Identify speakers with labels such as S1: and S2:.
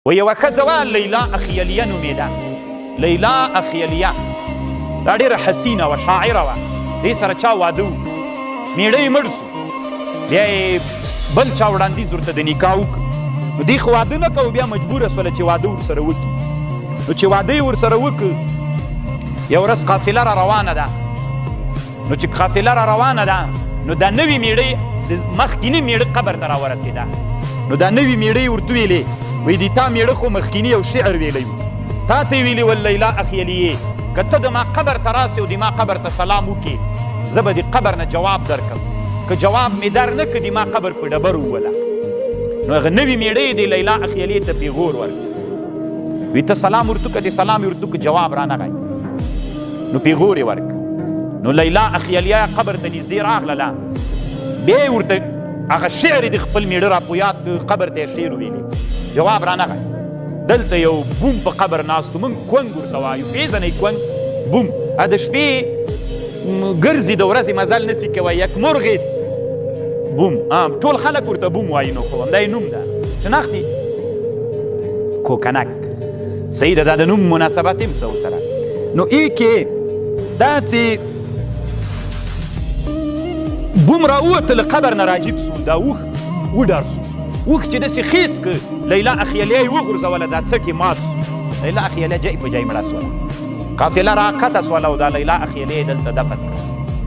S1: و یوه ښځه وه لیلا اخیلیه نومېده. لیلا اخیلیه دا ډېره حسینه وه، شاعره وه. دې سره چا واده وکړ، مېړه یې مړ سو، بیا یې بل چا وړاندیز ورته د نکاح وکړ. نو دې خو واده نه کوو، بیا مجبوره سوله چې واده ورسره وکړي. نو چې واده یې ورسره وکړ، یو ورځ قافله را روانه ده. نو چې قافله را روانه ده، نو دا نوي مېړه د مخکیني مېړه قبر ته راورسېده. نو دا نوي مېړه یې ورته ویلې، وایي د تا مېړه خو مخکیني یو شعر ویلی و، تا ته یې ویلي واللیلا اخیلیې، که ته د ما قبر ته راسې او د ما قبر ته سلام وکړې، زه به د قبر نه جواب درکړم. که جواب مې در نه کړ، د ما قبر په ډبرو ووله. نو هغه نوي مېړه یې د لیلا اخیلیې ته پیغور ورکړ، وایي ته سلام ورته وکړه، د سلام یې ورته وکړ، جواب رانغی. نو پیغور یې ورکړ. نو لیلا اخیلیه قبر ته نږدې راغلله، بیا یې ورته هغه شعر د خپل مېړه را په یاد کړ، قبر ته یې شعر ویلی، جواب رانغی. دلته یو بوم په قبر ناست و، موږ کونګ ورته وایو، پېژنئ کونګ؟ بوم د شپې ګرځي، د ورځې مزل نسي کوی، یک مرغ بوم، ټول خلک ورته بوم وایي. نو خو همدا یې نوم ده، شناختي کوکنک. صحیح ده، دا د نوم مناسبت هم شته ورسره. نو ای کې دا چې بوم راووته له قبر نه راجګ سو، دا اوښ وډار سو. اوښ چې داسې خیس که لیلا اخیلیه یې وغورځوله، دا څټې مات سو. لیلا اخیلیه جای په جای مړه سوله. قافله راکښته سوله او دا لیلا اخیلیه یې دلته دفن کړه.